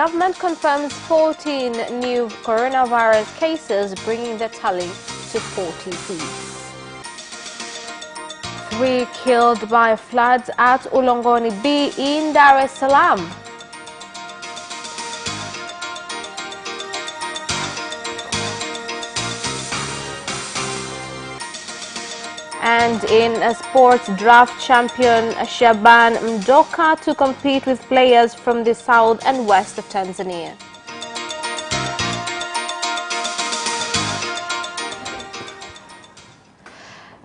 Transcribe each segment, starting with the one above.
government confirms 14 new coronavirus cases, bringing the tally to 46. 3 killed by floods at Ulongoni B in Dar es Salaam. And in a sports, draft champion Shaban Mdoka to compete with players from the south and west of Tanzania.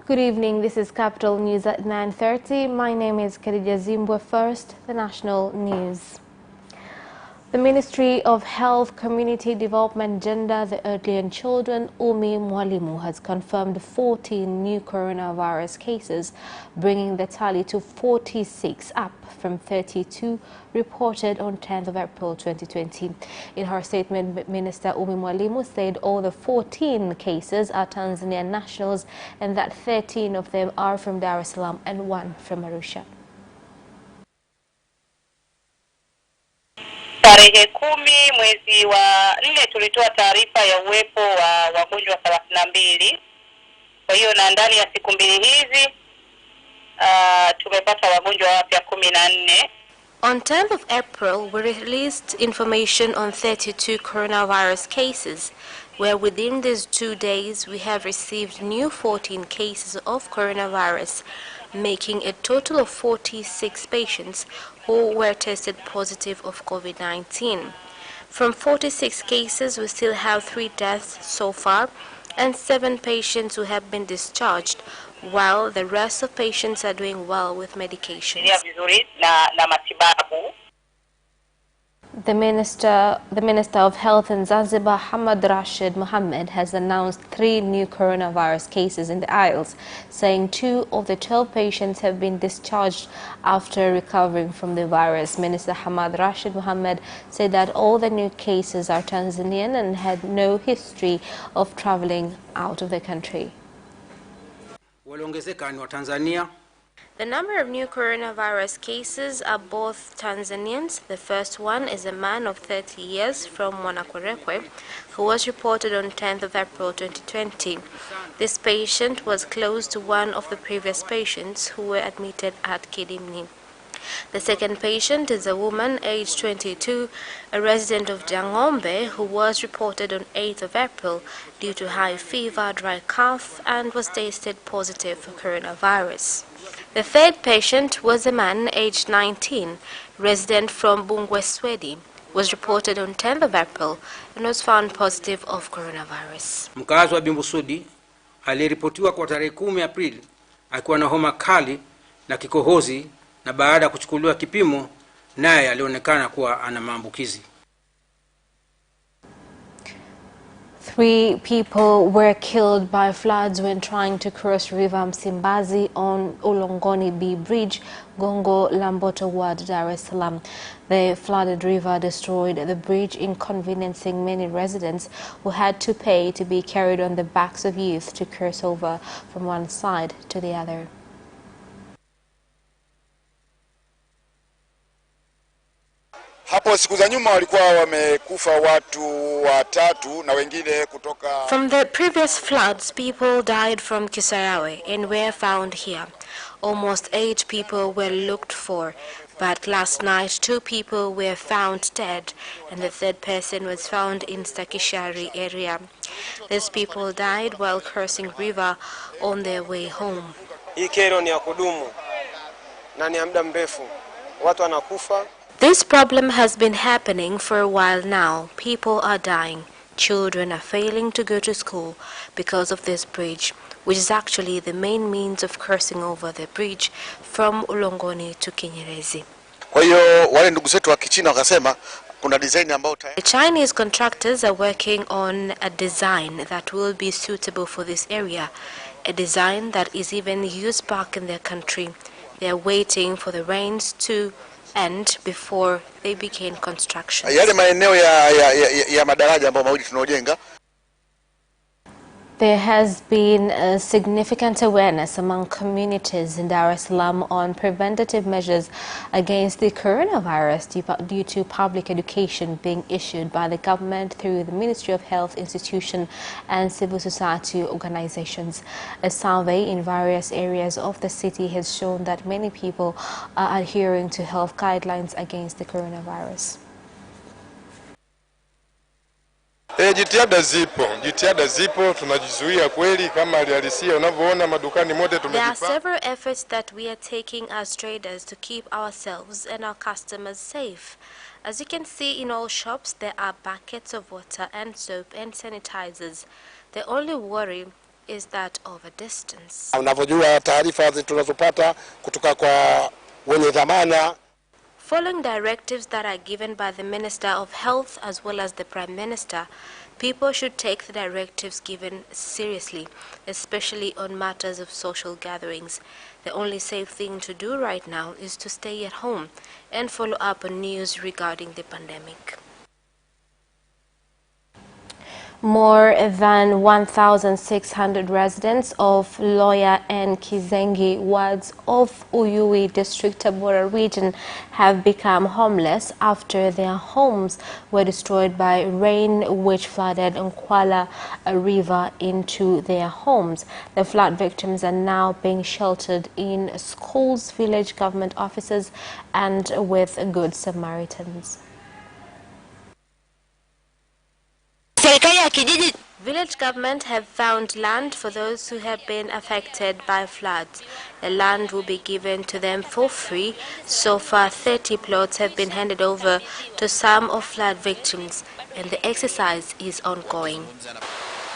Good evening, this is Capital News at 9:30. My name is Khadija Zimbwe. First, the national news. The Ministry of Health, Community Development, Gender, the Elderly and Children, Umi Mwalimu, has confirmed 14 new coronavirus cases, bringing the tally to 46, up from 32 reported on 10th of April 2020. In her statement, Minister Umi Mwalimu said all the 14 cases are Tanzanian nationals and that 13 of them are from Dar es Salaam and 1 from Arusha. Tarehe 10 mwezi wa 4 tulitoa taarifa ya uwepo wa wagonjwa 32. Kwa hiyo na ndani ya siku mbili hizi tumepata wagonjwa wapya 14. On 10th of April, we released information on 32 coronavirus cases, where within these 2 days we have received new 14 cases of coronavirus, making a total of 46 patients who were tested positive of COVID-19. From 46 cases, we still have 3 deaths so far and 7 patients who have been discharged, while the rest of patients are doing well with medications. The Minister of Health in Zanzibar, Hamad Rashid Mohammed, has announced 3 new coronavirus cases in the Isles, saying 2 of the 12 patients have been discharged after recovering from the virus. Minister Hamad Rashid Mohammed said that all the new cases are Tanzanian and had no history of traveling out of the country. The number of new coronavirus cases are both Tanzanians. The first one is a man of 30 years from Mwanakwerekwe who was reported on 10th of April 2020. This patient was close to one of the previous patients who were admitted at Kidimni. The second patient is a woman aged 22, a resident of Jangombe, who was reported on 8th of April due to high fever, dry cough, and was tested positive for coronavirus. The third patient was a man aged 19, resident from Bungwe, Sweden, was reported on 10th of April and was found positive of coronavirus. Mkazi wa Bimbusudi aliripotiwa kwa tarehe 10 Aprili akiwa na homa kali na kikohozi, na baada ya kuchukuliwa kipimo naye alionekana kuwa ana maambukizi. 3 people were killed by floods when trying to cross River Msimbazi on Ulongoni B bridge, Gongo Lamboto Ward, Dar es Salaam. The flooded river destroyed the bridge, inconveniencing many residents who had to pay to be carried on the backs of youth to cross over from one side to the other. From the previous floods, people died from Kisarawe and were found here. Almost 8 people were looked for, but last night 2 people were found dead and the 3rd person was found in Stakishari area. These people died while crossing river on their way home. This problem has been happening for a while now. People are dying. Children are failing to go to school because of this bridge, which is actually the main means of crossing over the bridge from Ulongoni to Kinyerezi. The Chinese contractors are working on a design that will be suitable for this area, a design that is even used back in their country. They are waiting for the rains to end before they begin construction. There has been a significant awareness among communities in Dar es Salaam on preventative measures against the coronavirus due to public education being issued by the government through the Ministry of Health institution and civil society organizations. A survey in various areas of the city has shown that many people are adhering to health guidelines against the coronavirus. Jitihada zipo, tunajizuia kweli kama alihalisia unavyoona madukani mote There are several efforts that we are taking as traders to keep ourselves and our customers safe. As you can see, in all shops there are buckets of water and soap and sanitizers. The only worry is that of a distance. Unavyojua taarifa tunazopata kutoka kwa wenye dhamana. Following directives that are given by the Minister of Health as well as the Prime Minister, people should take the directives given seriously, especially on matters of social gatherings. The only safe thing to do right now is to stay at home and follow up on news regarding the pandemic. More than 1,600 residents of Loya and Kizengi wards of Uyui District, Tabora region have become homeless after their homes were destroyed by rain which flooded Nkwala River into their homes. The flood victims are now being sheltered in schools, village government offices and with Good Samaritans. Village government have found land for those who have been affected by floods. The land will be given to them for free. So far, 30 plots have been handed over to some of flood victims, and the exercise is ongoing.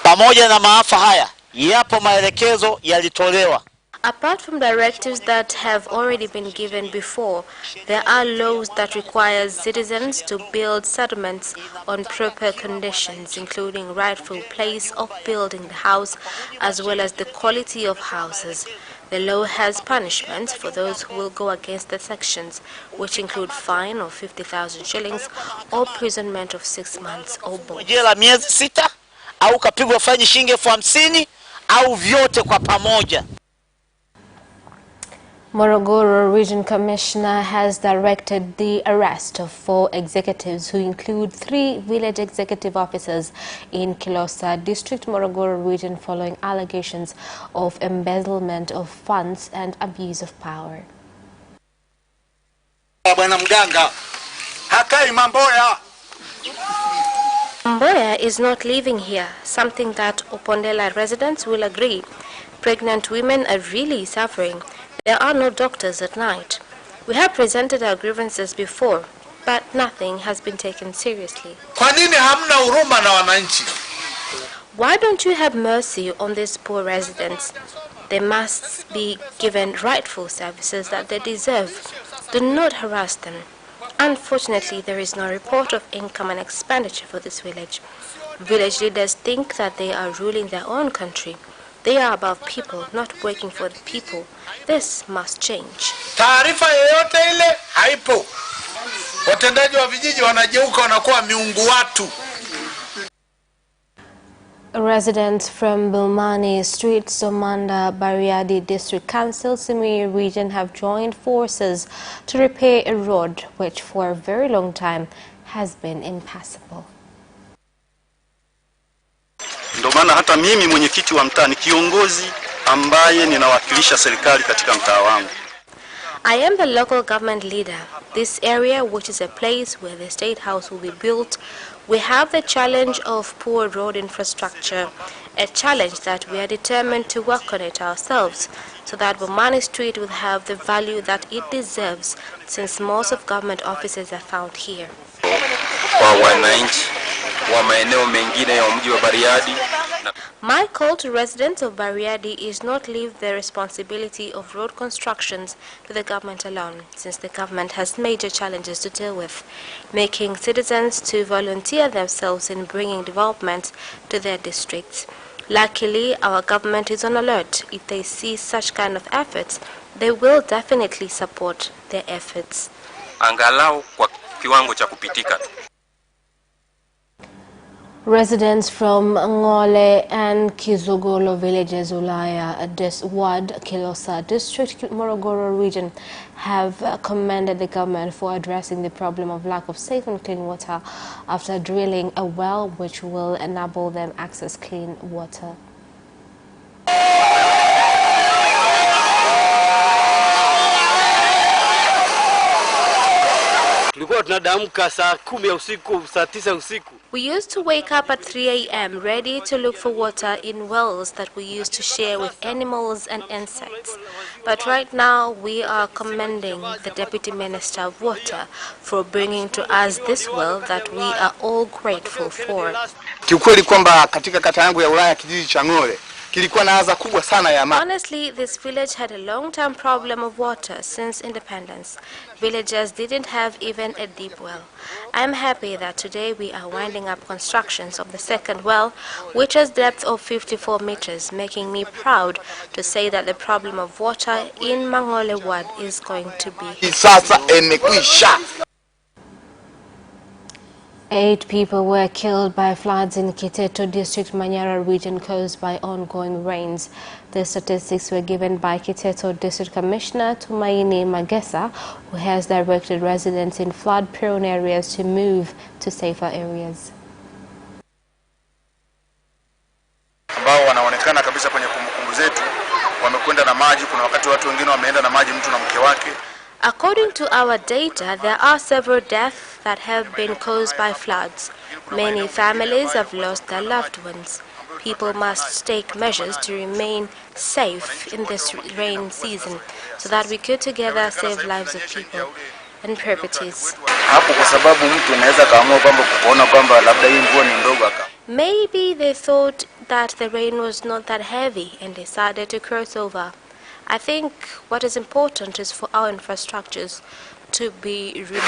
Pamoja na maafa haya, yapo maelekezo yalitolewa. Apart from directives that have already been given before, there are laws that require citizens to build settlements on proper conditions, including rightful place of building the house as well as the quality of houses. The law has punishments for those who will go against the sections, which include fine of 50,000 shillings or imprisonment of 6 months or both. Jela miezi 6 au kapigwa faini shilingi 50,000 au vyote kwa pamoja. Morogoro Region Commissioner has directed the arrest of 4 executives who include 3 village executive officers in Kilosa District, Morogoro Region following allegations of embezzlement of funds and abuse of power. Mboya is not living here, something that Opondela residents will agree. Pregnant women are really suffering. There are no doctors at night. We have presented our grievances before, but nothing has been taken seriously. Why don't you have mercy on these poor residents? They must be given rightful services that they deserve. Do not harass them. Unfortunately, there is no report of income and expenditure for this village. Village leaders think that they are ruling their own country. They are above people, not working for the people. This must change. Taarifa yoyote ile haipo. Watendaji wa vijiji wanageuka wanakuwa miungu watu. Residents from Bulmani Street, Somanda, Bariadi District Council, Simiyu region have joined forces to repair a road which for a very long time has been impassable. Ndio maana hata mimi mwenyekiti wa mtaa ni kiongozi ambaye ninawakilisha serikali katika mtaa wangu. I am the local government leader. This area, which is a place where the state house will be built, we have the challenge of poor road infrastructure, a challenge that we are determined to work on it ourselves so that Bulmani Street will have the value that it deserves, since most of government offices are found here. My call to residents of Bariadi is not leave the responsibility of road constructions to the government alone, since the government has major challenges to deal with, making citizens to volunteer themselves in bringing development to their districts. Luckily, our government is on alert. If they see such kind of efforts, they will definitely support their efforts. Angalau kwa kiwango cha kupitika. Residents from Ngole and Kizugolo villages, Ulaya, Ward, Kilosa district, Morogoro region have commended the government for addressing the problem of lack of safe and clean water after drilling a well which will enable them access clean water. We used to wake up at 3 a.m. ready to look for water in wells that we used to share with animals and insects. But right now we are commending the Deputy Minister of Water for bringing to us this well that we are all grateful for. Kiukweli kwamba katika kata yangu ya Ulaya kijiji cha Ngole kilikuwa na adha kubwa sana ya maji. Honestly, this village had a long-term problem of water since independence. Villagers didn't have even a deep well. I'm happy that today we are winding up constructions of the second well, which has depth of 54 meters, making me proud to say that the problem of water in Mangole Ward is going to be. Sasa imekwisha. 8 people were killed by floods in Kiteto District, Manyara region caused by ongoing rains. The statistics were given by Kiteto District Commissioner Tumaini Magesa, who has directed residents in flood-prone areas to move to safer areas. Ambao wanaonekana kabisa kwenye kumbukumbu zetu wamekwenda na maji. Kuna wakati watu wengine wameenda na maji, mtu na mke wake. According to our data, there are several deaths that have been caused by floods. Many families have lost their loved ones. People must take measures to remain safe in this rain season so that we could together save lives of people and properties. Maybe they thought that the rain was not that heavy and decided to cross over. I think what is important is for our infrastructures to be renewed.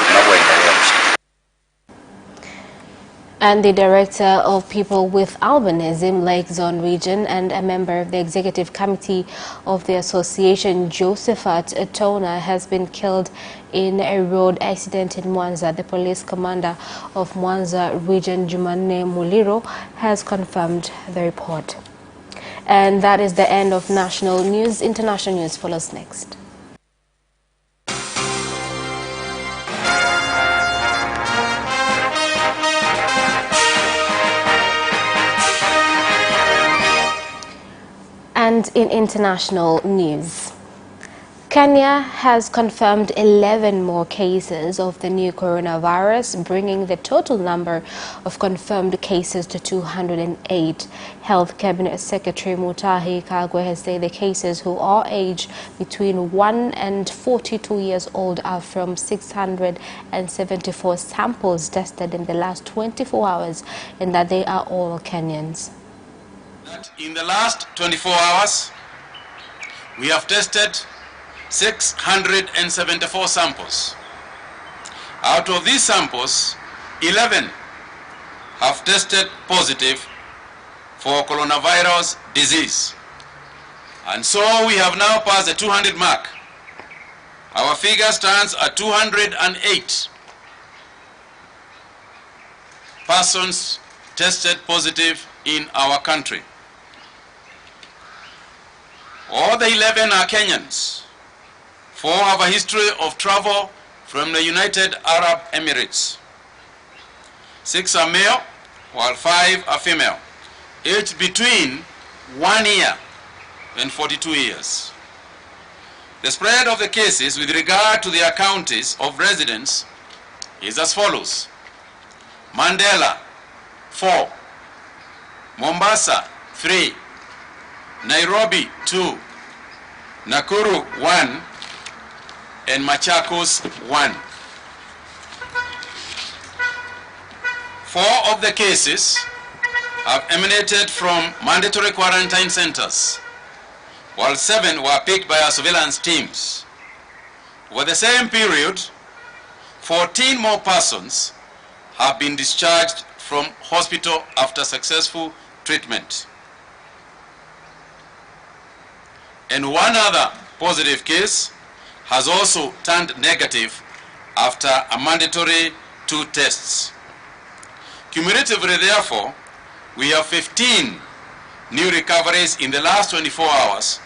And the director of People with Albinism, Lake Zone Region, and a member of the executive committee of the association, Josephat Tona, has been killed in a road accident in Mwanza. The police commander of Mwanza region, Jumanne Muliro, has confirmed the report. And that is the end of national news. International news follows next. And in international news, Kenya has confirmed 11 more cases of the new coronavirus, bringing the total number of confirmed cases to 208. Health Cabinet Secretary Mutahi Kagwe has said the cases who are aged between 1 and 42 years old are from 674 samples tested in the last 24 hours and that they are all Kenyans. In the last 24 hours, we have tested 674 samples. Out of these samples, 11 have tested positive for coronavirus disease. And so we have now passed the 200 mark. Our figure stands at 208 persons tested positive in our country. All the 11 are Kenyans. 4 have a history of travel from the United Arab Emirates. 6 are male, while 5 are female, aged between 1 year and 42 years. The spread of the cases with regard to their counties of residence is as follows: Mandela 4, Mombasa 3, Nairobi 2, Nakuru 1, and Machakos 1. 4 of the cases have emanated from mandatory quarantine centers, while 7 were picked by our surveillance teams. Over the same period, 14 more persons have been discharged from hospital after successful treatment. And 1 other positive case has also turned negative after a mandatory 2 tests. Cumulatively, therefore, we have 15 new recoveries in the last 24 hours,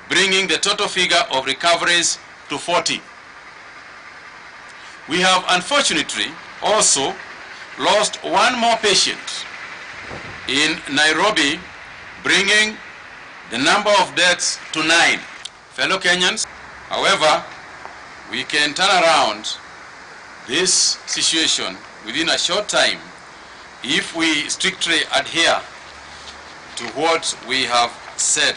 bringing the total figure of recoveries to 40. We have unfortunately also lost one more patient in Nairobi, bringing the number of deaths to 9. Fellow Kenyans, however, we can turn around this situation within a short time if we strictly adhere to what we have said.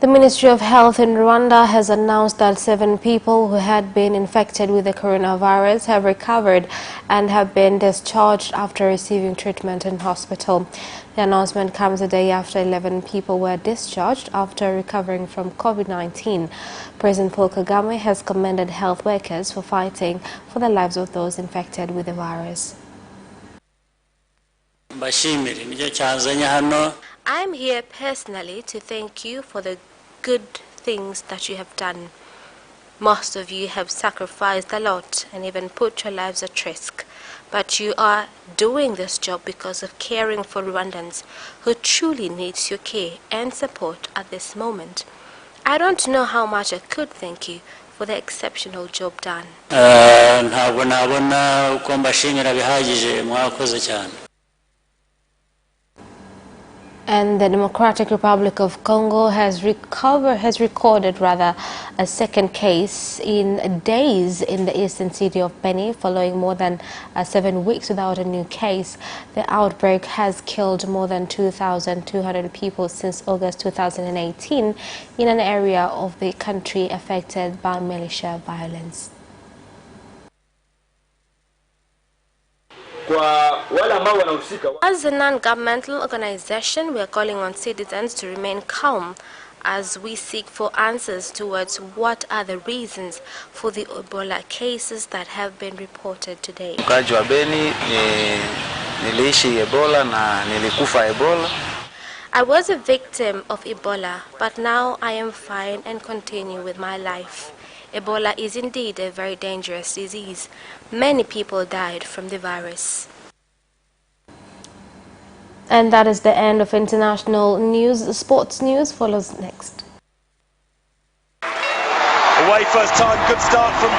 The Ministry of Health in Rwanda has announced that 7 people who had been infected with the coronavirus have recovered and have been discharged after receiving treatment in hospital. The announcement comes a day after 11 people were discharged after recovering from COVID-19. President Paul Kagame has commended health workers for fighting for the lives of those infected with the virus. I'm here personally to thank you for the good things that you have done. Most of you have sacrificed a lot and even put your lives at risk. But you are doing this job because of caring for Rwandans who truly needs your care and support at this moment. I don't know how much I could thank you for the exceptional job done. And the Democratic Republic of Congo has recorded a second case in days in the eastern city of Beni, following more than 7 weeks without a new case. The outbreak has killed more than 2,200 people since August 2018 in an area of the country affected by militia violence. As a non-governmental organization, we are calling on citizens to remain calm as we seek for answers towards what are the reasons for the Ebola cases that have been reported today. I was a victim of Ebola, but now I am fine and continue with my life. Ebola is indeed a very dangerous disease. Many people died from the virus. And that is the end of international news. Sports news follows next. Away first time, good start from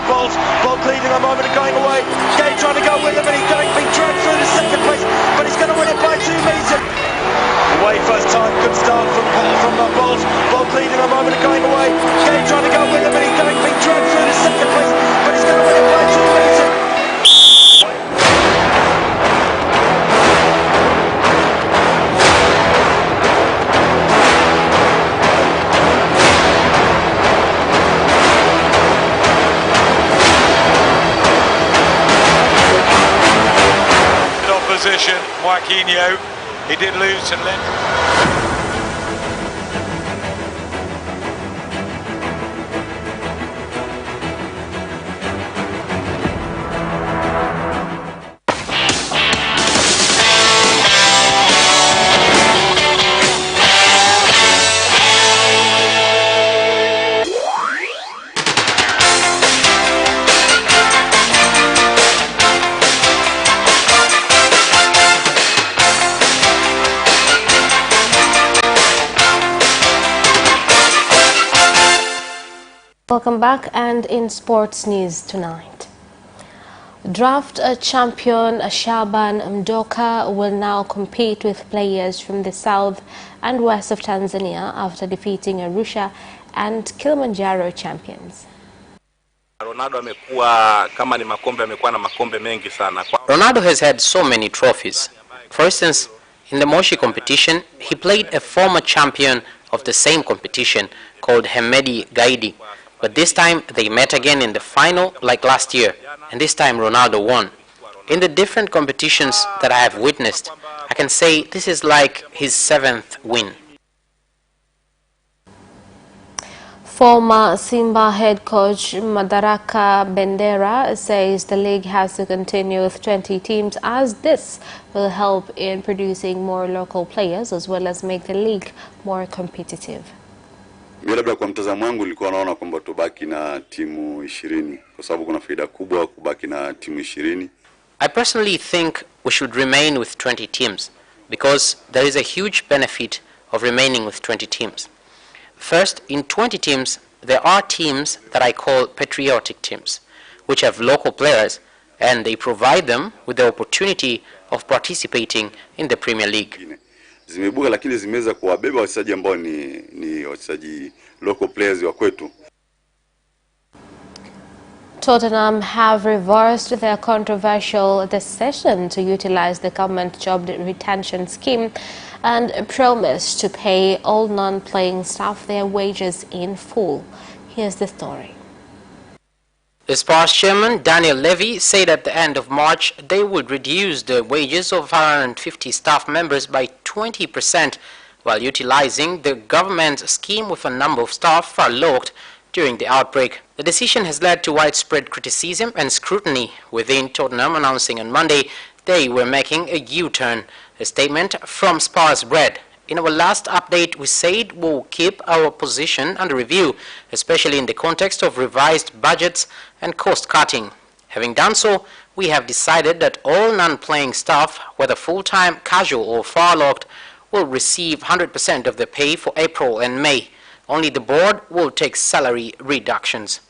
Bolt. Bolt leading a moment and going away. Gay trying to go with him and he's being dragged through the second place, but he's going to win it by 2 meters. Away first time, good start from Bolt. Bolt leading a moment and going away. Gay trying to go with him and he's being dragged through the second place, but he's going to win it by 2 meters. Opposition, Joaquinho, he did lose to length. Welcome back, and in sports news tonight. Draft champion Shaban Mdoka will now compete with players from the south and west of Tanzania after defeating Arusha and Kilimanjaro champions. Ronaldo has had so many trophies. For instance, in the Moshi competition, he played a former champion of the same competition called Hemedi Gaidi. But this time they met again in the final like last year, and this time Ronaldo won. In the different competitions that I have witnessed, I can say this is like his 7th win. Former Simba head coach Madaraka Bendera says the league has to continue with 20 teams, as this will help in producing more local players as well as make the league more competitive. Labda kwa mtazamo wangu nilikuwa naona kwamba tubaki na timu 20 kwa sababu kuna faida kubwa kubaki na timu 20 I personally think we should remain with 20 teams because there is a huge benefit of remaining with 20 teams. First, in 20 teams, there are teams that I call patriotic teams, which have local players, and they provide them with the opportunity of participating in the Premier League. Zimeibuka lakini zimeweza kuwabeba wachezaji ambao ni wachezaji local players wa kwetu. Tottenham have reversed their controversial decision to utilize the government job retention scheme and promised to pay all non-playing staff their wages in full. Here's the story. The Spurs chairman, Daniel Levy, said at the end of March they would reduce the wages of 150 staff members by 20% while utilizing the government scheme with a number of staff furloughed during the outbreak. The decision has led to widespread criticism and scrutiny within Tottenham, announcing on Monday they were making a U-turn. A statement from Spurs read, "In our last update, we said we'll keep our position under review, especially in the context of revised budgets and cost-cutting. Having done so, we have decided that all non-playing staff, whether full-time, casual or furloughed, will receive 100% of their pay for April and May. Only the board will take salary reductions."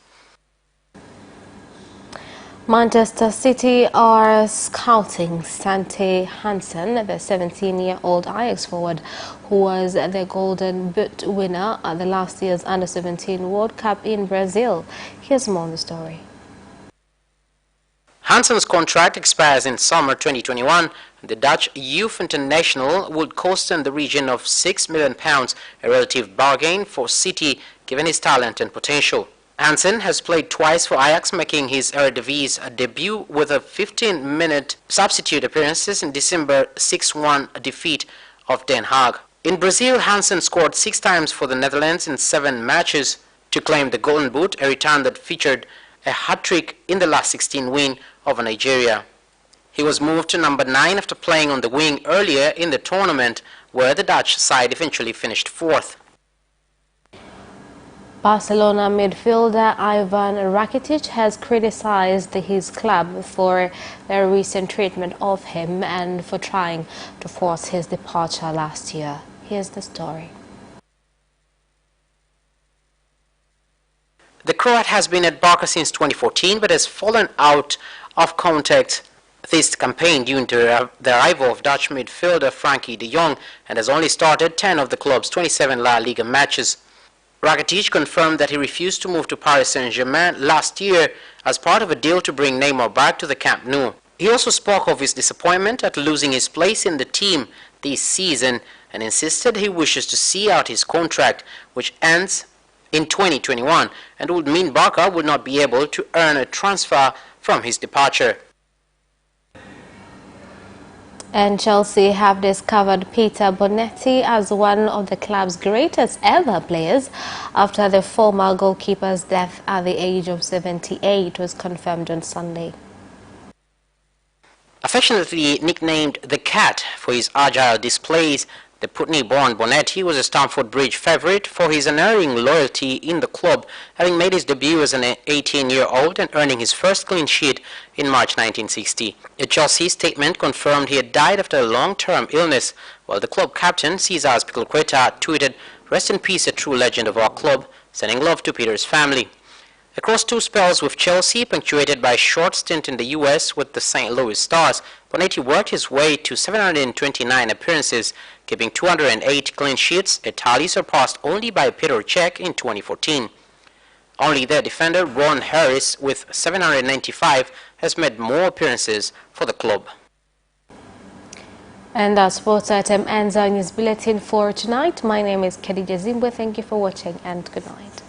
Manchester City are scouting Sante Hansen, the 17-year-old Ajax forward who was the Golden Boot winner at the last year's Under-17 World Cup in Brazil. Here's more on the story. Hansen's contract expires in summer 2021. The Dutch youth international would cost in the region of £6 million, a relative bargain for City given his talent and potential. Hansen has played twice for Ajax, making his Eredivisie debut with a 15-minute substitute appearances in December 6-1 defeat of Den Haag. In Brazil, Hansen scored 6 times for the Netherlands in 7 matches to claim the Golden Boot, a return that featured a hat-trick in the last 16 win over Nigeria. He was moved to number 9 after playing on the wing earlier in the tournament, where the Dutch side eventually finished 4th. Barcelona midfielder Ivan Rakitic has criticized his club for their recent treatment of him and for trying to force his departure last year. Here's the story. The Croat has been at Barca since 2014 but has fallen out of contact this campaign due to the arrival of Dutch midfielder Frankie de Jong and has only started 10 of the club's 27 La Liga matches. Rakitic confirmed that he refused to move to Paris Saint-Germain last year as part of a deal to bring Neymar back to the Camp Nou. He also spoke of his disappointment at losing his place in the team this season and insisted he wishes to see out his contract, which ends in 2021 and would mean Barca would not be able to earn a transfer from his departure. And Chelsea have discovered Peter Bonetti as one of the club's greatest ever players after the former goalkeeper's death at the age of 78 was confirmed on Sunday. Affectionately nicknamed the Cat for his agile displays, the Putney-born Bonetti was a Stamford Bridge favourite for his unerring loyalty in the club, having made his debut as an 18-year-old and earning his first clean sheet in March 1960. A Chelsea statement confirmed he had died after a long-term illness, while the club captain, Cesar Azpilicueta, tweeted, "Rest in peace, a true legend of our club, sending love to Peter's family." Across 2 spells with Chelsea, punctuated by a short stint in the US with the St. Louis Stars, Bonetti worked his way to 729 appearances, keeping 208 clean sheets, a tally surpassed only by Peter Cech in 2014. Only their defender, Ron Harris, with 795, has made more appearances for the club. And our sports item ends our news bulletin for tonight. My name is Khadija Zimbwe. Thank you for watching and good night.